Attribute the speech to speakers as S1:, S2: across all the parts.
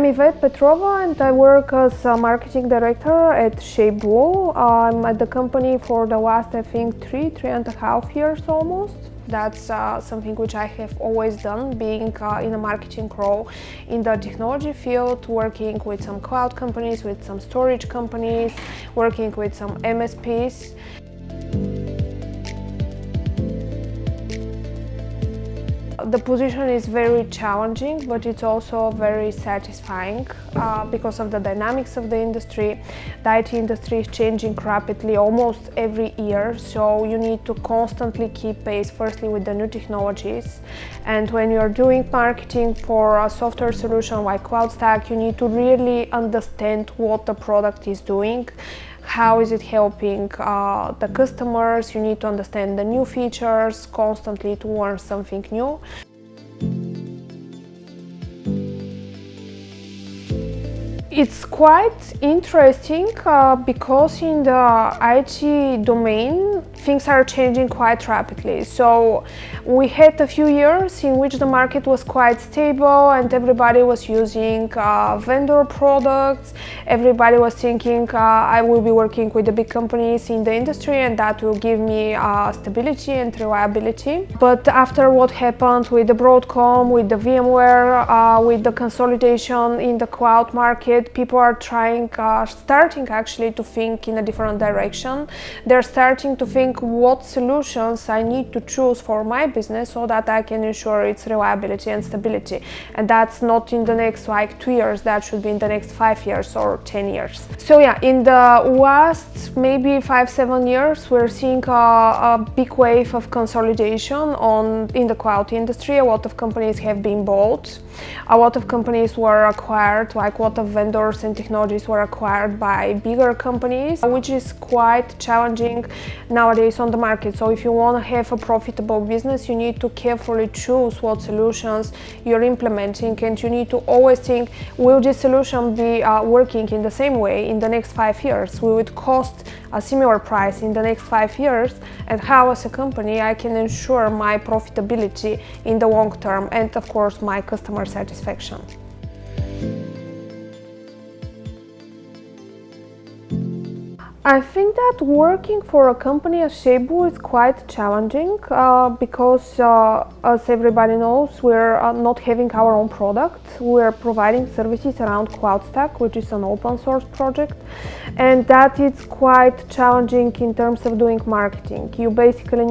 S1: I'm Ivet Petrova and I work as a marketing director at ShapeBlue. I'm at the company for the last, I think, three and a half years almost. That's something which I have always done, being in a marketing role in the technology field, working with some cloud companies, with some storage companies, working with some MSPs. The position is very challenging, but it's also very satisfying because of the dynamics of the industry. The IT industry is changing rapidly almost every year, so you need to constantly keep pace firstly with the new technologies. And when you're doing marketing for a software solution like CloudStack, you need to really understand what the product is doing. How is it helping the customers? You need to understand the new features constantly to learn something new. It's quite interesting because in the IT domain things are changing quite rapidly. So we had a few years in which the market was quite stable and everybody was using vendor products. Everybody was thinking I will be working with the big companies in the industry and that will give me stability and reliability. But after what happened with the Broadcom, with the VMware, with the consolidation in the cloud market, people are starting actually to think in a different direction. They're starting to think what solutions I need to choose for my business so that I can ensure its reliability and stability. And that's not in the next 2 years, that should be in the next 5 years or 10 years. So yeah, in the last maybe 5-7 years, we're seeing a big wave of consolidation in the cloud industry. A lot of companies have been bought. A lot of companies were acquired, like a lot of vendors and technologies were acquired by bigger companies, which is quite challenging nowadays on the market. So if you want to have a profitable business, you need to carefully choose what solutions you're implementing, and you need to always think, will this solution be working in the same way in the next 5 years? Will it cost a similar price in the next 5 years? And how as a company I can ensure my profitability in the long term and of course my customer satisfaction. I think that working for a company as ShapeBlue is quite challenging because as everybody knows, we're not having our own product. We're providing services around CloudStack, which is an open source project, and that is quite challenging in terms of doing marketing. You basically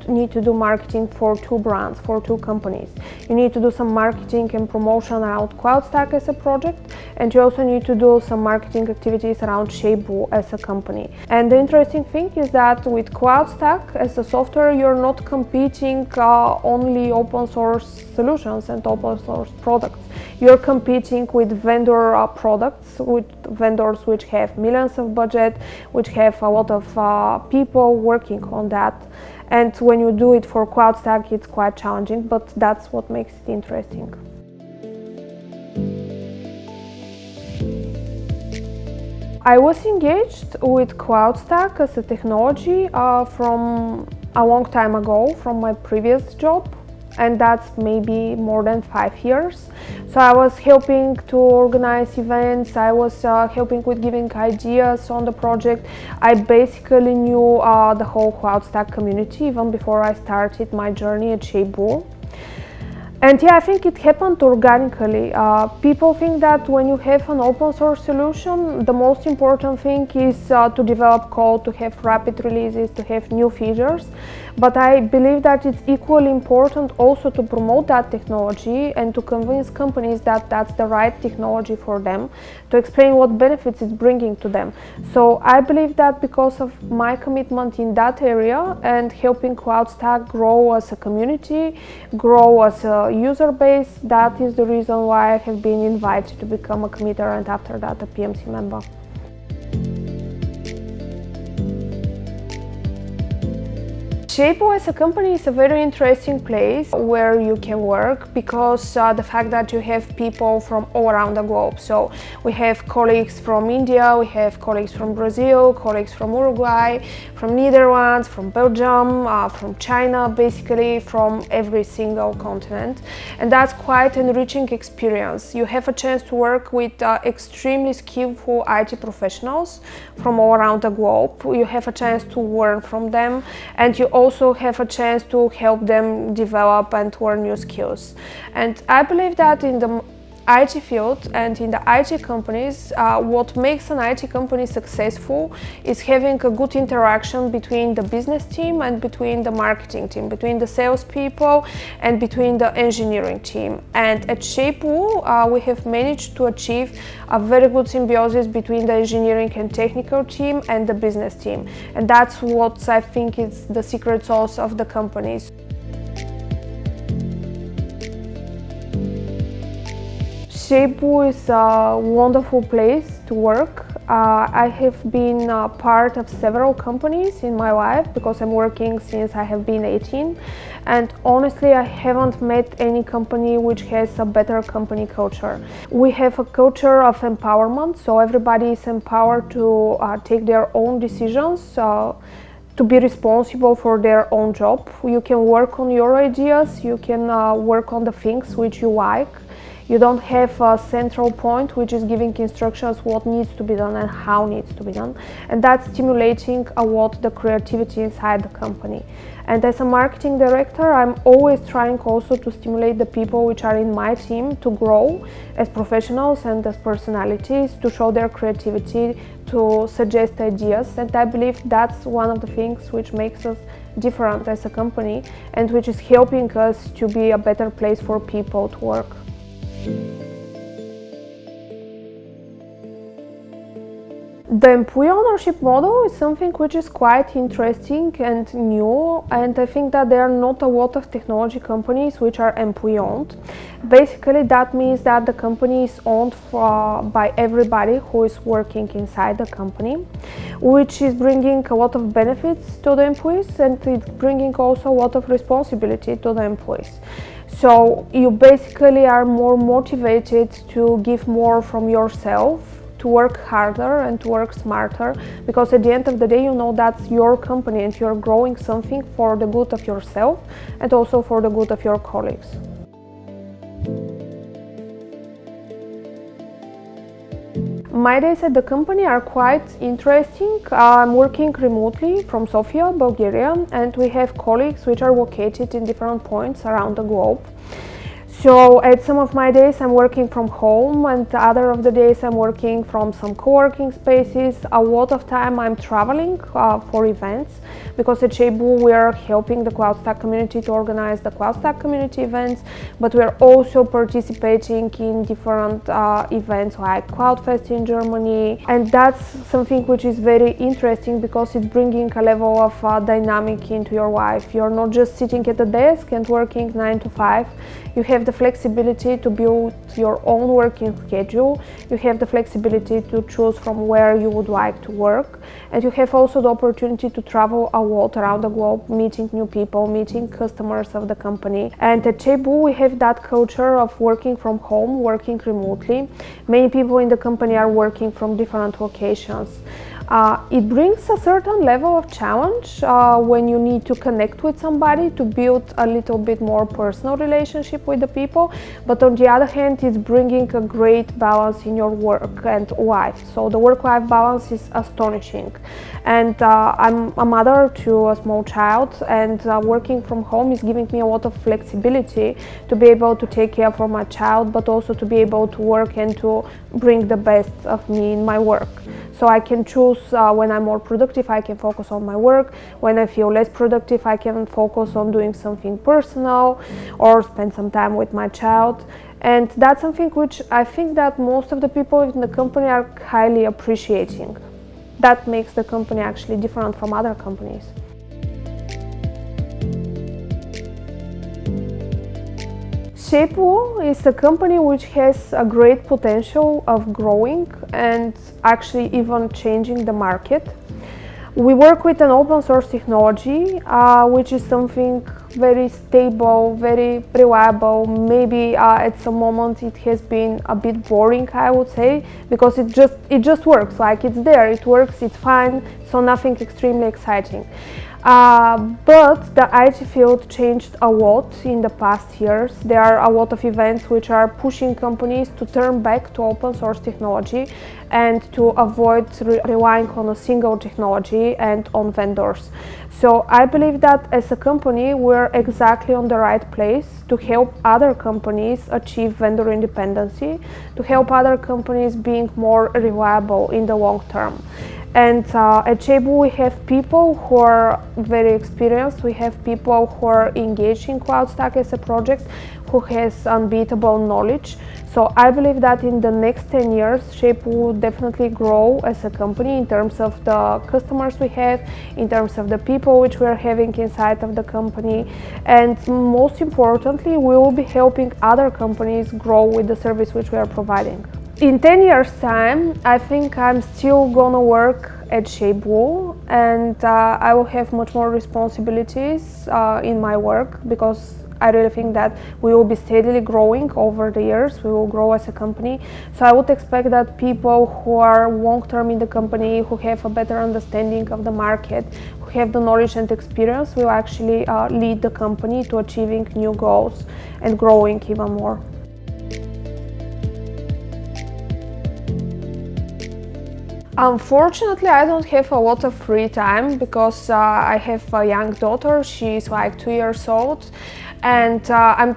S1: need to do marketing for 2 brands, for 2 companies. You need to do some marketing and promotion around CloudStack as a project, and you also need to do some marketing activities around ShapeBlue as a company. And the interesting thing is that with CloudStack as a software, you're not competing only open source solutions and open source products. You're competing with vendor products, with vendors which have millions of budget, which have a lot of people working on that. And when you do it for CloudStack, it's quite challenging, but that's what makes it interesting. I was engaged with CloudStack as a technology from a long time ago, from my previous job, and that's maybe more than 5 years. So I was helping to organize events, I was helping with giving ideas on the project. I basically knew the whole CloudStack community even before I started my journey at ShapeBlue. And yeah, I think it happened organically. People think that when you have an open source solution, the most important thing is to develop code, to have rapid releases, to have new features. But I believe that it's equally important also to promote that technology and to convince companies that that's the right technology for them, to explain what benefits it's bringing to them. So I believe that because of my commitment in that area and helping CloudStack grow as a community, grow as a user base, that is the reason why I have been invited to become a committer and after that a PMC member. ShapeBlue as a company is a very interesting place where you can work because the fact that you have people from all around the globe. So we have colleagues from India, we have colleagues from Brazil, colleagues from Uruguay, from Netherlands, from Belgium, from China, basically from every single continent. And that's quite an enriching experience. You have a chance to work with extremely skillful IT professionals from all around the globe. You have a chance to learn from them, and you also have a chance to help them develop and learn new skills. And I believe that in the IT field and in the IT companies, what makes an IT company successful is having a good interaction between the business team and between the marketing team, between the salespeople and between the engineering team. And at ShapeBlue, we have managed to achieve a very good symbiosis between the engineering and technical team and the business team. And that's what I think is the secret sauce of the companies. ShapeBlue is a wonderful place to work. I have been part of several companies in my life because I'm working since I have been 18, and honestly I haven't met any company which has a better company culture. We have a culture of empowerment, so everybody is empowered to take their own decisions, to be responsible for their own job. You can work on your ideas, you can work on the things which you like. You don't have a central point which is giving instructions what needs to be done and how needs to be done. And that's stimulating a lot the creativity inside the company. And as a marketing director, I'm always trying also to stimulate the people which are in my team to grow as professionals and as personalities, to show their creativity, to suggest ideas. And I believe that's one of the things which makes us different as a company and which is helping us to be a better place for people to work. The employee ownership model is something which is quite interesting and new, and I think that there are not a lot of technology companies which are employee owned. Basically that means that the company is owned by everybody who is working inside the company, which is bringing a lot of benefits to the employees, and it's bringing also a lot of responsibility to the employees. So you basically are more motivated to give more from yourself, to work harder and to work smarter, because at the end of the day you know that's your company and you're growing something for the good of yourself and also for the good of your colleagues. My days at the company are quite interesting. I'm working remotely from Sofia, Bulgaria, and we have colleagues which are located in different points around the globe. So at some of my days I'm working from home, and other of the days I'm working from some co-working spaces. A lot of time I'm traveling for events, because at ShapeBlue we are helping the CloudStack community to organize the CloudStack community events, but we are also participating in different events like CloudFest in Germany, and that's something which is very interesting because it's bringing a level of dynamic into your life. You're not just sitting at the desk and working 9 to 5. You have the flexibility to build your own working schedule. You have the flexibility to choose from where you would like to work. And you have also the opportunity to travel a lot around the globe, meeting new people, meeting customers of the company. And at ShapeBlue we have that culture of working from home, working remotely. Many people in the company are working from different locations. It brings a certain level of challenge when you need to connect with somebody to build a little bit more personal relationship with the people, but on the other hand it's bringing a great balance in your work and life. So the work-life balance is astonishing. And I'm a mother to a small child, and working from home is giving me a lot of flexibility to be able to take care of my child, but also to be able to work and to bring the best of me in my work. So I can choose when I'm more productive, I can focus on my work. When I feel less productive, I can focus on doing something personal or spend some time with my child. And that's something which I think that most of the people in the company are highly appreciating. That makes the company actually different from other companies. ShapeBlue is a company which has a great potential of growing and actually even changing the market. We work with an open source technology, which is something very stable, very reliable. Maybe at some moment it has been a bit boring, I would say, because it just works. Like, it's there, it works, it's fine, so nothing extremely exciting. But the IT field changed a lot in the past years. There are a lot of events which are pushing companies to turn back to open source technology and to avoid relying on a single technology and on vendors. So I believe that as a company, we're exactly on the right place to help other companies achieve vendor independency, to help other companies being more reliable in the long term. And at ShapeBlue, we have people who are very experienced. We have people who are engaged in CloudStack as a project, who has unbeatable knowledge. So I believe that in the next 10 years, ShapeBlue will definitely grow as a company in terms of the customers we have, in terms of the people which we are having inside of the company. And most importantly, we will be helping other companies grow with the service which we are providing. In 10 years' time, I think I'm still gonna work at ShapeBlue, and I will have much more responsibilities in my work, because I really think that we will be steadily growing over the years. We will grow as a company. So I would expect that people who are long-term in the company, who have a better understanding of the market, who have the knowledge and experience, will actually lead the company to achieving new goals and growing even more. Unfortunately, I don't have a lot of free time, because I have a young daughter. She's like 2 years old, and I'm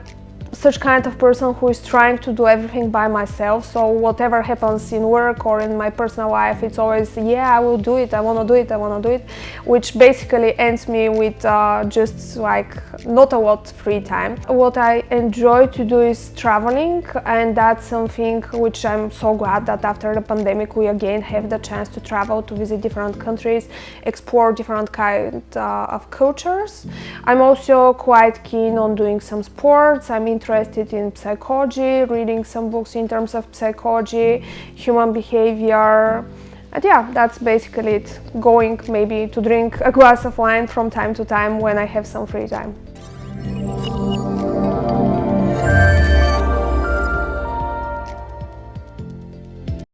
S1: such kind of person who is trying to do everything by myself. So whatever happens in work or in my personal life, it's always, yeah, I will do it, I want to do it, I want to do it, which basically ends me with just like not a lot of free time. What I enjoy to do is traveling, and that's something which I'm so glad that after the pandemic we again have the chance to travel, to visit different countries, explore different kind of cultures. I'm also quite keen on doing some sports. I'm interested in psychology, reading some books in terms of psychology, human behavior, and yeah, that's basically it. Going maybe to drink a glass of wine from time to time when I have some free time.